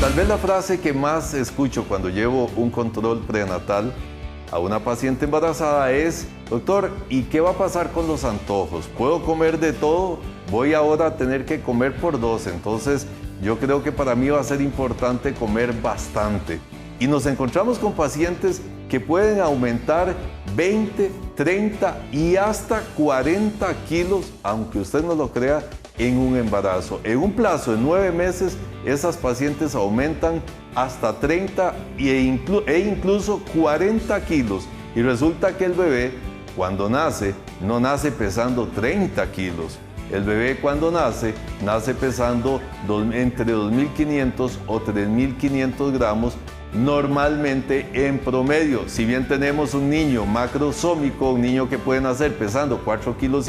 Tal vez la frase que más escucho cuando llevo un control prenatal a una paciente embarazada es: doctor, ¿y qué va a pasar con los antojos? ¿Puedo comer de todo? Voy ahora a tener que comer por dos, entonces yo creo que para mí va a ser importante comer bastante. Y nos encontramos con pacientes que pueden aumentar 20, 30 y hasta 40 kilos, aunque usted no lo crea, en un embarazo. En un plazo de 9 meses, esas pacientes aumentan hasta 30 e incluso 40 kilos. Y resulta que el bebé, cuando nace, no nace pesando 30 kilos. El bebé cuando nace pesando entre 2.500 o 3.500 gramos, normalmente en promedio. Si bien tenemos un niño macrosómico, un niño que puede nacer pesando 4,5 kilos,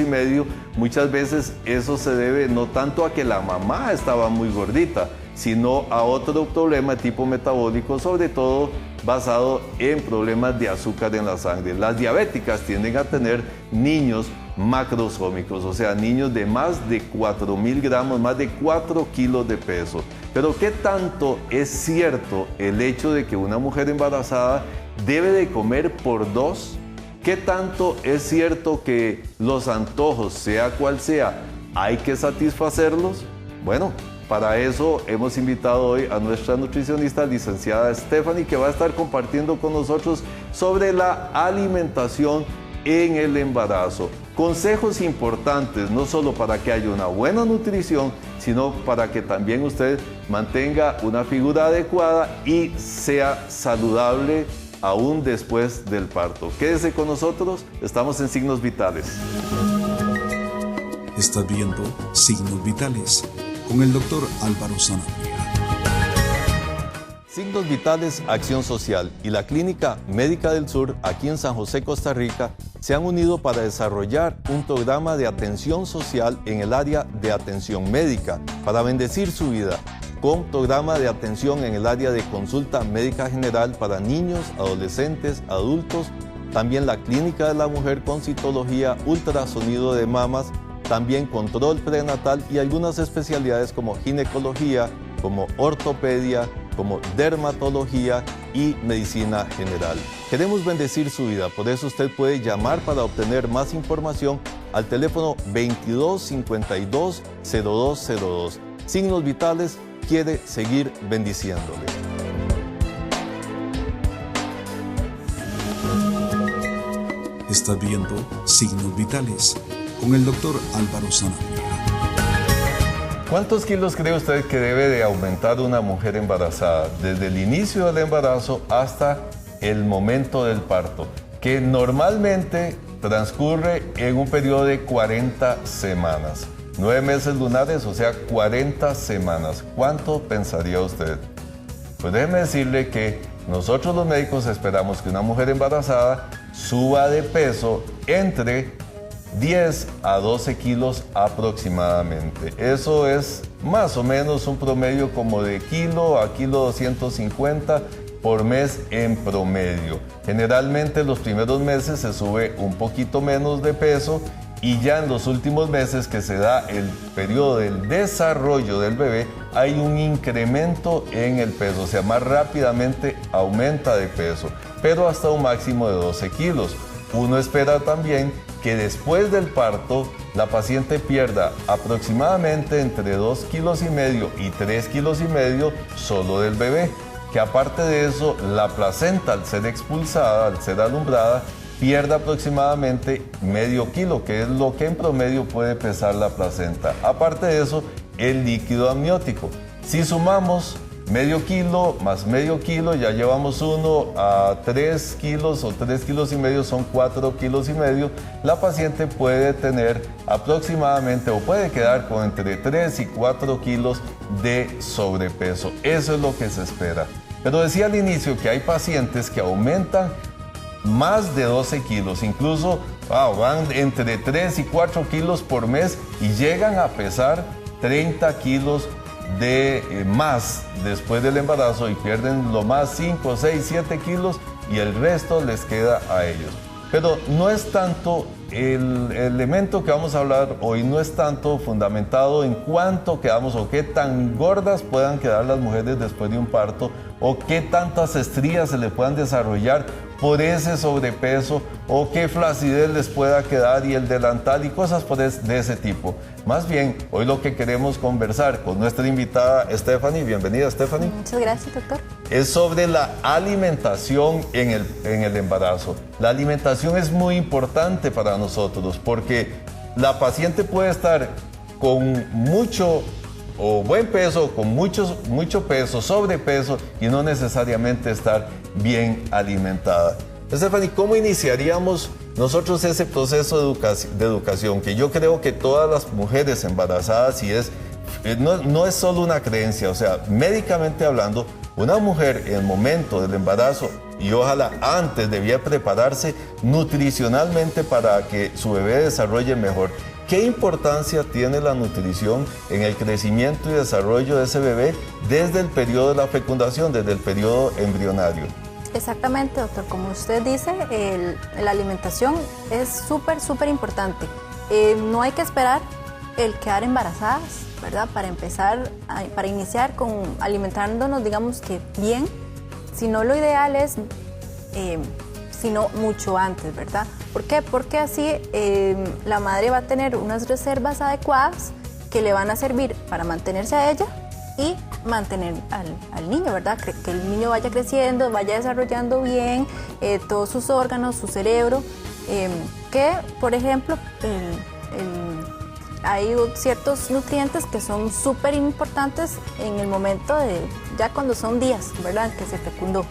muchas veces eso se debe no tanto a que la mamá estaba muy gordita, sino a otro problema tipo metabólico, sobre todo basado en problemas de azúcar en la sangre. Las diabéticas tienden a tener niños macrosómicos, o sea, niños de más de 4,000 gramos, más de 4 kilos de peso. Pero ¿qué tanto es cierto el hecho de que una mujer embarazada debe de comer por dos? ¿Qué tanto es cierto que los antojos, sea cual sea, hay que satisfacerlos? Bueno, para eso hemos invitado hoy a nuestra nutricionista, licenciada Stephanie, que va a estar compartiendo con nosotros sobre la alimentación en el embarazo. Consejos importantes, no solo para que haya una buena nutrición, sino para que también usted mantenga una figura adecuada y sea saludable aún después del parto. Quédese con nosotros, estamos en Signos Vitales. Estás viendo Signos Vitales con el doctor Álvaro Zanabria. Signos Vitales, Acción Social y la Clínica Médica del Sur, aquí en San José, Costa Rica, se han unido para desarrollar un programa de atención social en el área de atención médica para bendecir su vida, con programa de atención en el área de consulta médica general para niños, adolescentes, adultos, también la Clínica de la Mujer con citología, ultrasonido de mamas, también control prenatal y algunas especialidades como ginecología, como ortopedia, como dermatología y medicina general. Queremos bendecir su vida, por eso usted puede llamar para obtener más información al teléfono 2252-0202. Signos Vitales quiere seguir bendiciéndole. Estás viendo Signos Vitales con el doctor Álvaro Zanabria. ¿Cuántos kilos cree usted que debe de aumentar una mujer embarazada desde el inicio del embarazo hasta el momento del parto? Que normalmente transcurre en un periodo de 40 semanas. 9 meses lunares, o sea, 40 semanas. ¿Cuánto pensaría usted? Pues déjeme decirle que nosotros los médicos esperamos que una mujer embarazada suba de peso entre 10 a 12 kilos aproximadamente. Eso es más o menos un promedio como de kilo a kilo 250 por mes en promedio. Generalmente los primeros meses se sube un poquito menos de peso y ya en los últimos meses que se da el periodo del desarrollo del bebé hay un incremento en el peso, o sea, más rápidamente aumenta de peso, pero hasta un máximo de 12 kilos. Uno espera también que después del parto la paciente pierda aproximadamente entre 2,5 kilos y 3,5 kilos solo del bebé, que aparte de eso la placenta, al ser expulsada, al ser alumbrada, pierda aproximadamente medio kilo, que es lo que en promedio puede pesar la placenta. Aparte de eso, el líquido amniótico. Si sumamos medio kilo más medio kilo, ya llevamos 1 a 3 kilos o 3,5 kilos son 4,5 kilos. La paciente puede tener aproximadamente o puede quedar con entre 3 y 4 kilos de sobrepeso. Eso es lo que se espera. Pero decía al inicio que hay pacientes que aumentan más de 12 kilos, incluso van entre 3 y 4 kilos por mes y llegan a pesar 30 kilos de más después del embarazo y pierden lo más 5, 6, 7 kilos y el resto les queda a ellos. Pero no es tanto el elemento que vamos a hablar hoy no es tanto fundamentado en cuánto quedamos o qué tan gordas puedan quedar las mujeres después de un parto o qué tantas estrías se le puedan desarrollar por ese sobrepeso o qué flacidez les pueda quedar y el delantal y cosas de ese tipo. Más bien, hoy lo que queremos conversar con nuestra invitada Stephanie, bienvenida Stephanie. Muchas gracias, doctor. Es sobre la alimentación en el embarazo. La alimentación es muy importante para nosotros porque la paciente puede estar con mucho o buen peso, con mucho peso, sobrepeso y no necesariamente estar bien alimentada. Stephanie, ¿cómo iniciaríamos nosotros ese proceso de educación? Que yo creo que todas las mujeres embarazadas, no es solo una creencia, o sea, médicamente hablando, una mujer en el momento del embarazo y ojalá antes debía prepararse nutricionalmente para que su bebé desarrolle mejor. ¿Qué importancia tiene la nutrición en el crecimiento y desarrollo de ese bebé desde el periodo de la fecundación, desde el periodo embrionario? Exactamente, doctor. Como usted dice, la alimentación es súper importante. No hay que esperar el quedar embarazadas, ¿verdad? Para iniciar con alimentándonos, digamos que bien, sino lo ideal es, sino mucho antes, ¿verdad? ¿Por qué? Porque así la madre va a tener unas reservas adecuadas que le van a servir para mantenerse a ella y mantener al niño, ¿verdad? Que el niño vaya creciendo, vaya desarrollando bien todos sus órganos, su cerebro, que, por ejemplo, hay ciertos nutrientes que son súper importantes en el momento ya cuando son días, ¿verdad?, que se fecundó.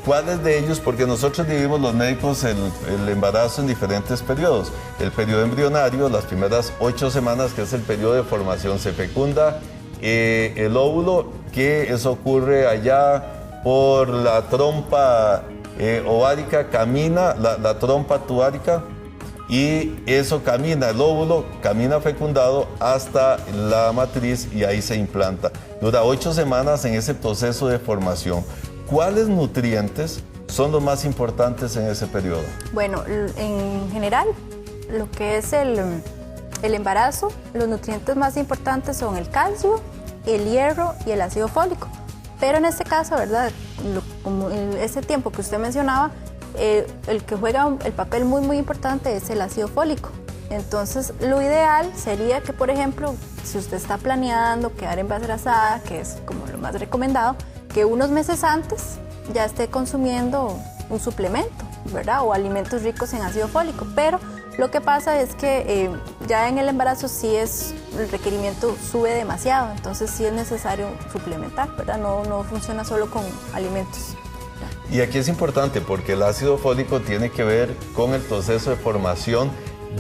¿Cuáles de ellos? Porque nosotros dividimos los médicos el embarazo en diferentes periodos. El periodo embrionario, las primeras 8 semanas, que es el periodo de formación, se fecunda el óvulo, que eso ocurre allá por la trompa ovárica, camina la trompa tuárica y eso camina, el óvulo camina fecundado hasta la matriz y ahí se implanta. Dura 8 semanas en ese proceso de formación. ¿Cuáles nutrientes son los más importantes en ese periodo? Bueno, en general, lo que es el embarazo, los nutrientes más importantes son el calcio, el hierro y el ácido fólico. Pero en este caso, ¿verdad?, como en ese tiempo que usted mencionaba, el que juega el papel muy importante es el ácido fólico. Entonces, lo ideal sería que, por ejemplo, si usted está planeando quedar embarazada, que es como lo más recomendado, que unos meses antes ya esté consumiendo un suplemento, ¿verdad?, o alimentos ricos en ácido fólico. Pero lo que pasa es que ya en el embarazo el requerimiento sube demasiado, entonces sí es necesario suplementar, ¿verdad? No funciona solo con alimentos. Y aquí es importante porque el ácido fólico tiene que ver con el proceso de formación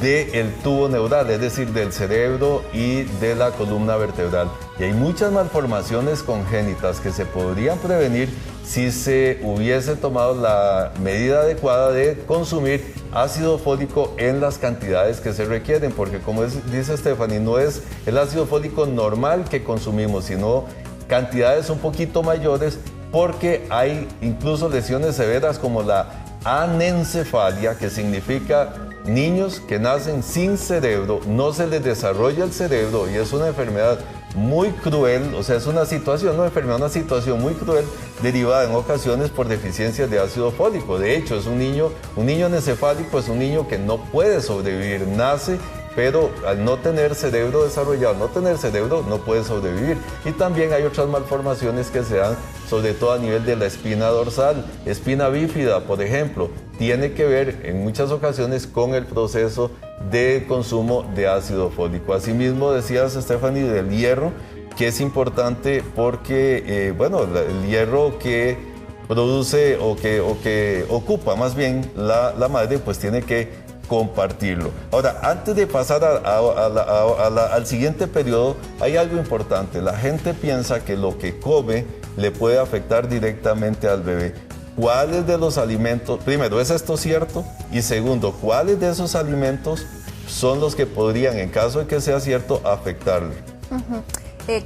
del tubo neural, es decir, del cerebro y de la columna vertebral. Y hay muchas malformaciones congénitas que se podrían prevenir si se hubiese tomado la medida adecuada de consumir ácido fólico en las cantidades que se requieren, porque como dice Stephanie, no es el ácido fólico normal que consumimos, sino cantidades un poquito mayores, porque hay incluso lesiones severas como la anencefalia, que significa niños que nacen sin cerebro, no se les desarrolla el cerebro y es una enfermedad muy cruel, o sea, es una situación muy cruel derivada en ocasiones por deficiencias de ácido fólico. De hecho, es un niño anencefálico es un niño que no puede sobrevivir, nace, pero al no tener cerebro desarrollado, no puede sobrevivir. Y también hay otras malformaciones que se dan, sobre todo a nivel de la espina dorsal, espina bífida, por ejemplo, tiene que ver en muchas ocasiones con el proceso de consumo de ácido fólico. Asimismo, decías, Stephanie, del hierro, que es importante porque, el hierro que produce o que ocupa más bien la madre, pues tiene que compartirlo. Ahora, antes de pasar al siguiente periodo, hay algo importante. La gente piensa que lo que come le puede afectar directamente al bebé. ¿Cuáles de los alimentos, primero, es esto cierto? Y segundo, ¿cuáles de esos alimentos son los que podrían, en caso de que sea cierto, afectarle?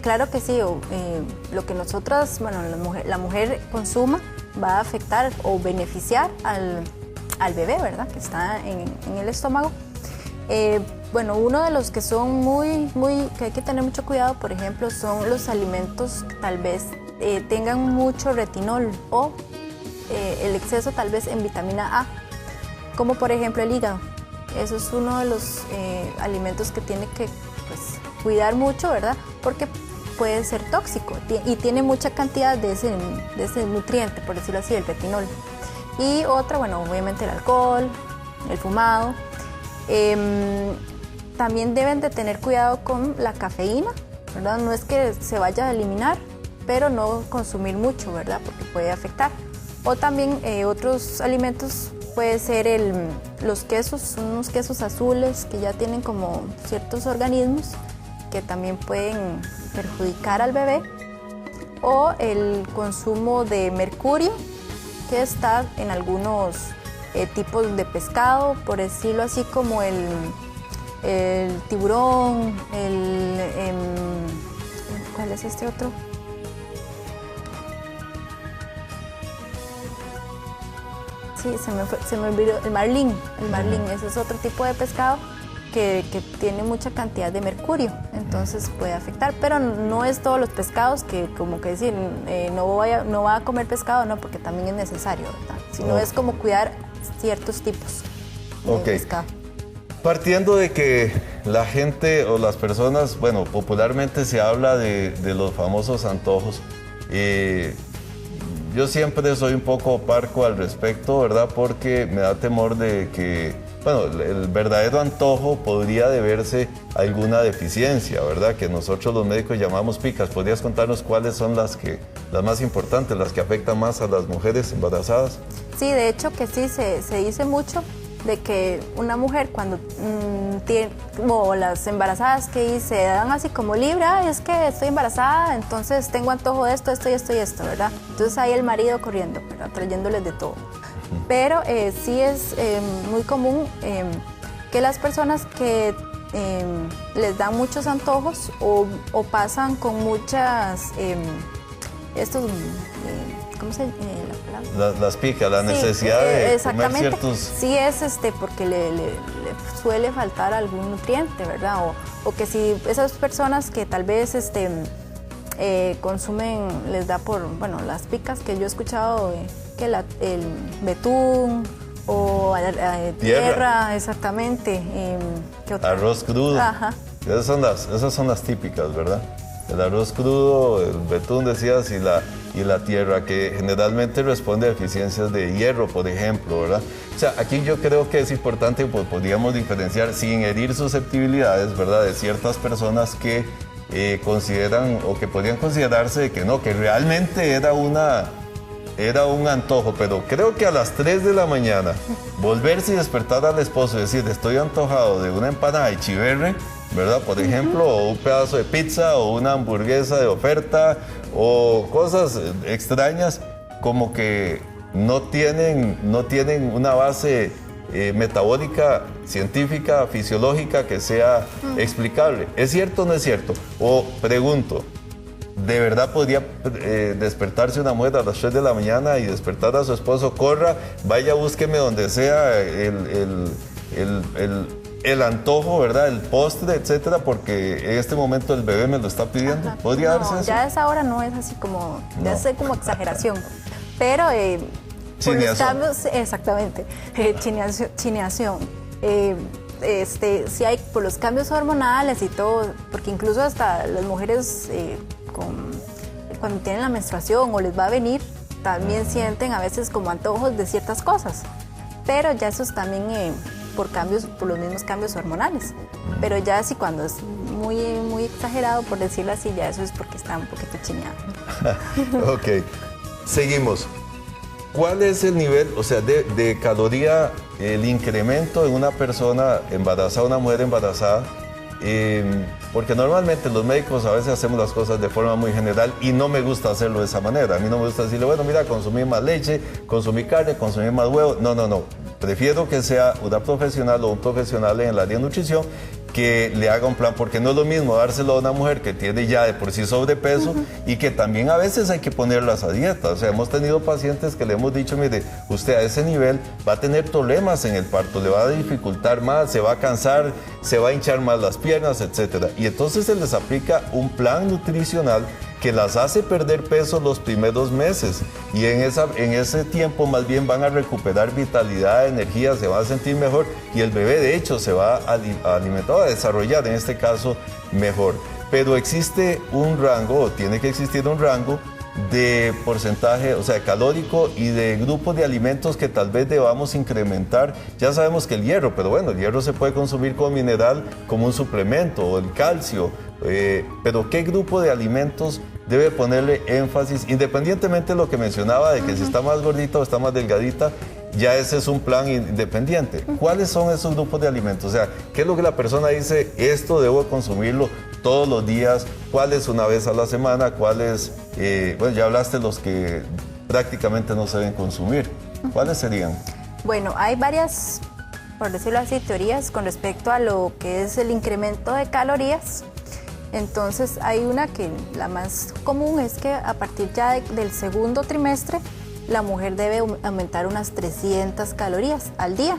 Claro que sí, lo que nosotras, la mujer consuma va a afectar o beneficiar al bebé, ¿verdad? Que está en el estómago. Bueno, uno de los que son que hay que tener mucho cuidado, por ejemplo, son los alimentos que tal vez tengan mucho retinol o el exceso tal vez en vitamina A, como por ejemplo el hígado. Eso es uno de los alimentos que tiene que pues, cuidar mucho, ¿verdad? Porque puede ser tóxico y tiene mucha cantidad de ese nutriente, por decirlo así, el retinol. Y otra, bueno, obviamente el alcohol, el fumado. También deben de tener cuidado con la cafeína, ¿verdad? No es que se vaya a eliminar, pero no consumir mucho, ¿verdad? Porque puede afectar. O también otros alimentos puede ser los quesos, unos quesos azules que ya tienen como ciertos organismos que también pueden perjudicar al bebé. O el consumo de mercurio que está en algunos tipos de pescado, por decirlo así, como el tiburón, ¿cuál es este otro? Sí, se me olvidó, el marlín, ese es otro tipo de pescado que tiene mucha cantidad de mercurio, entonces puede afectar, pero no es todos los pescados que como que decir, no va a comer pescado, no, porque también es necesario, ¿verdad? Sino es como cuidar ciertos tipos de pescado. Partiendo de que la gente o las personas, bueno, popularmente se habla de los famosos antojos, yo siempre soy un poco parco al respecto, ¿verdad? Porque me da temor de que, bueno, el verdadero antojo podría deberse a alguna deficiencia, ¿verdad? Que nosotros los médicos llamamos picas. ¿Podrías contarnos cuáles son las más importantes, las que afectan más a las mujeres embarazadas? Sí, de hecho que sí, se dice mucho de que una mujer cuando tiene, o las embarazadas que se dan así como libre, es que estoy embarazada, entonces tengo antojo de esto, y esto, ¿verdad? Entonces ahí el marido corriendo, ¿verdad? Trayéndoles de todo. Pero sí es muy común que las personas que les dan muchos antojos o pasan con muchas, ¿cómo se la palabra? Las picas, la necesidad de comer ciertos... Sí es porque le suele faltar algún nutriente, ¿verdad? O que si esas personas que tal vez consumen, les da por, bueno, las picas que yo he escuchado, que el betún o tierra, exactamente. ¿Qué otra? Arroz crudo. Ajá. Esas son las típicas, ¿verdad? El arroz crudo, el betún, decías, y la tierra, que generalmente responde a deficiencias de hierro, por ejemplo, ¿verdad? O sea, aquí yo creo que es importante, pues podríamos diferenciar sin herir susceptibilidades, ¿verdad? De ciertas personas que consideran o que podrían considerarse que no, que realmente era un antojo, pero creo que a las 3 de la mañana volverse y despertar al esposo y decir, estoy antojado de una empanada de chiverre, ¿verdad? Por ejemplo, o un pedazo de pizza o una hamburguesa de oferta o cosas extrañas como que no tienen una base metabólica, científica, fisiológica que sea explicable. ¿Es cierto o no es cierto? O pregunto, ¿de verdad podría despertarse una mujer a las 3 de la mañana y despertar a su esposo, corra, vaya, búsqueme donde sea el antojo, ¿verdad? El postre, etcétera, porque en este momento el bebé me lo está pidiendo? Ajá. ¿Podría darse eso? Ya a esa hora no es así como, ya es como exageración, pero por los cambios, exactamente, chineación. Sí hay por los cambios hormonales y todo, porque incluso hasta las mujeres cuando tienen la menstruación o les va a venir, también sienten a veces como antojos de ciertas cosas, pero ya eso es también por los mismos cambios hormonales. Pero ya así cuando es muy, muy exagerado, por decirlo así, ya eso es porque está un poquito chineado. Ok, seguimos. ¿Cuál es el nivel, o sea, de caloría, el incremento en una persona embarazada, una mujer embarazada? Porque normalmente los médicos a veces hacemos las cosas de forma muy general y no me gusta hacerlo de esa manera. A mí no me gusta decirle, bueno, mira, consumí más leche, consumí carne, consumí más huevo. No. Prefiero que sea una profesional o un profesional en el área de nutrición que le haga un plan, porque no es lo mismo dárselo a una mujer que tiene ya de por sí sobrepeso y que también a veces hay que ponerlas a dieta. O sea, hemos tenido pacientes que le hemos dicho, mire, usted a ese nivel va a tener problemas en el parto, le va a dificultar más, se va a cansar, se va a hinchar más las piernas, etc. Y entonces se les aplica un plan nutricional que las hace perder peso los primeros meses y en ese tiempo más bien van a recuperar vitalidad, energía, se va a sentir mejor y el bebé de hecho se va a alimentar, a desarrollar en este caso mejor. Pero existe un rango, o tiene que existir un rango de porcentaje, o sea, calórico y de grupos de alimentos que tal vez debamos incrementar. Ya sabemos que el hierro, pero bueno, el hierro se puede consumir como mineral, como un suplemento, o el calcio, pero ¿qué grupo de alimentos debe ponerle énfasis? Independientemente de lo que mencionaba, de que si está más gordita o está más delgadita, ya ese es un plan independiente. ¿Cuáles son esos grupos de alimentos? O sea, ¿qué es lo que la persona dice? Esto debo consumirlo todos los días. ¿Cuáles una vez a la semana? ¿Cuáles? Bueno, ya hablaste de los que prácticamente no se deben consumir. ¿Cuáles serían? Bueno, hay varias, por decirlo así, teorías con respecto a lo que es el incremento de calorías. Entonces hay una que la más común es que a partir ya del segundo trimestre la mujer debe aumentar unas 300 calorías al día.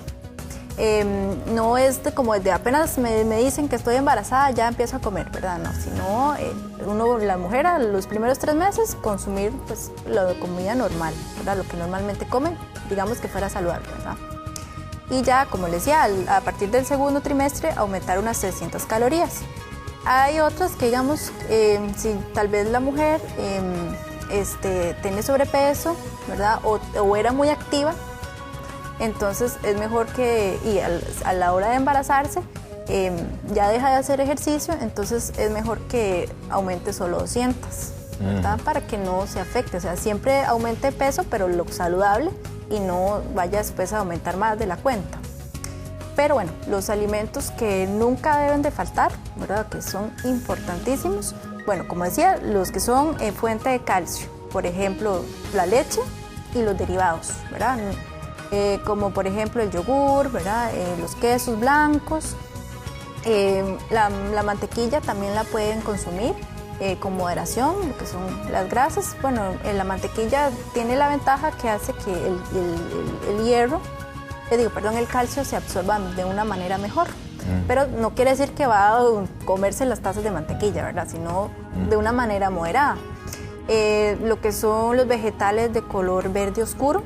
No es como de apenas me dicen que estoy embarazada ya empiezo a comer, ¿verdad? No, sino la mujer a los primeros 3 meses consumir pues la comida normal, ¿verdad? Lo que normalmente comen, digamos que fuera saludable, ¿verdad? Y ya, como les decía, a partir del segundo trimestre aumentar unas 300 calorías. Hay otras que, digamos, si tal vez la mujer tiene sobrepeso, ¿verdad? O era muy activa, entonces es mejor que, y a la hora de embarazarse, ya deja de hacer ejercicio, entonces es mejor que aumente solo 200, ¿verdad? Para que no se afecte, o sea, siempre aumente peso, pero lo saludable y no vaya después a aumentar más de la cuenta. Pero bueno, los alimentos que nunca deben de faltar, ¿verdad? Que son importantísimos. Bueno, como decía, los que son fuente de calcio, por ejemplo, la leche y los derivados, ¿verdad? Como por ejemplo el yogur, ¿verdad? Los quesos blancos, la mantequilla también la pueden consumir con moderación, lo que son las grasas. Bueno, la mantequilla tiene la ventaja que hace que el hierro, el calcio se absorba de una manera mejor. Pero no quiere decir que va a comerse las tazas de mantequilla, ¿verdad? Sino de una manera moderada. Lo que son los vegetales de color verde oscuro,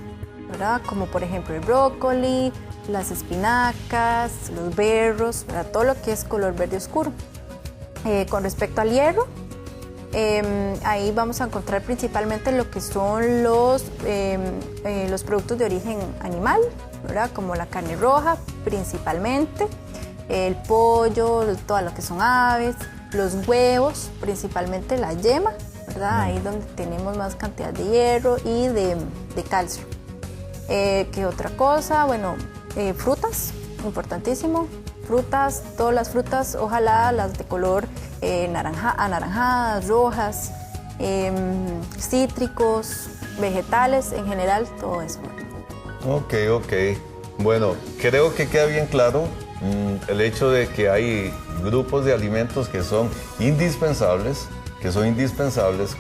¿verdad? Como por ejemplo el brócoli, las espinacas, los berros, ¿verdad? Todo lo que es color verde oscuro. Con respecto al hierro, ahí vamos a encontrar principalmente lo que son los productos de origen animal, ¿verdad? Como la carne roja principalmente, el pollo, todo lo que son aves, los huevos, principalmente la yema, ¿verdad? Ahí es donde tenemos más cantidad de hierro y de calcio. ¿Qué otra cosa? Bueno, frutas, importantísimo. Frutas, todas las frutas, ojalá las de color anaranjadas, rojas, cítricos, vegetales, en general, todo eso. Ok. Bueno, creo que queda bien claro el hecho de que hay grupos de alimentos que son indispensables,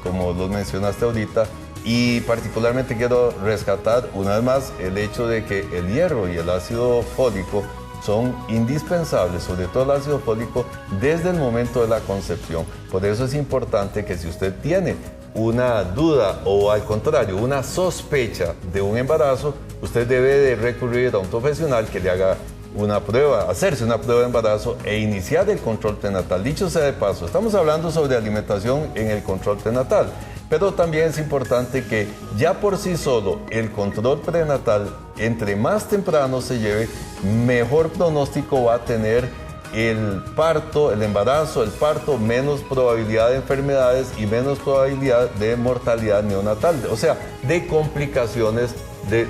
como los mencionaste ahorita, y particularmente quiero rescatar una vez más el hecho de que el hierro y el ácido fólico son indispensables, sobre todo el ácido fólico, desde el momento de la concepción. Por eso es importante que si usted tiene una duda o al contrario, una sospecha de un embarazo, usted debe de recurrir a un profesional que le haga una prueba, hacerse una prueba de embarazo e iniciar el control prenatal. Dicho sea de paso, estamos hablando sobre alimentación en el control prenatal, pero también es importante que ya por sí solo el control prenatal, entre más temprano se lleve, mejor pronóstico va a tener el parto, el embarazo, el parto, menos probabilidad de enfermedades y menos probabilidad de mortalidad neonatal, o sea, de complicaciones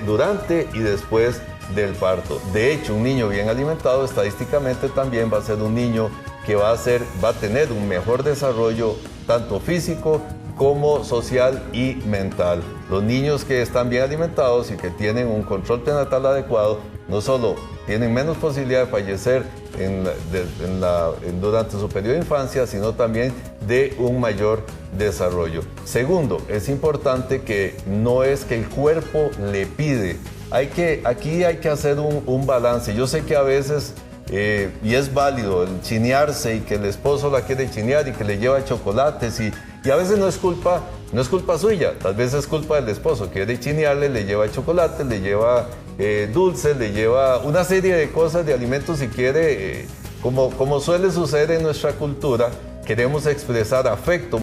durante y después del parto. De hecho, un niño bien alimentado estadísticamente también va a ser un niño que va a tener un mejor desarrollo tanto físico como social y mental. Los niños que están bien alimentados y que tienen un control prenatal adecuado no solo tienen menos posibilidad de fallecer durante su periodo de infancia, sino también de un mayor desarrollo. Segundo, es importante que no es que el cuerpo le pide. Aquí hay que hacer un balance. Yo sé que a veces, y es válido, el chinearse y que el esposo la quiere chinear y que le lleva chocolates y a veces no es culpa suya, tal vez es culpa del esposo, quiere chinearle, le lleva chocolate, le lleva dulces, le lleva una serie de cosas, de alimentos si quiere, como suele suceder en nuestra cultura, queremos expresar afecto.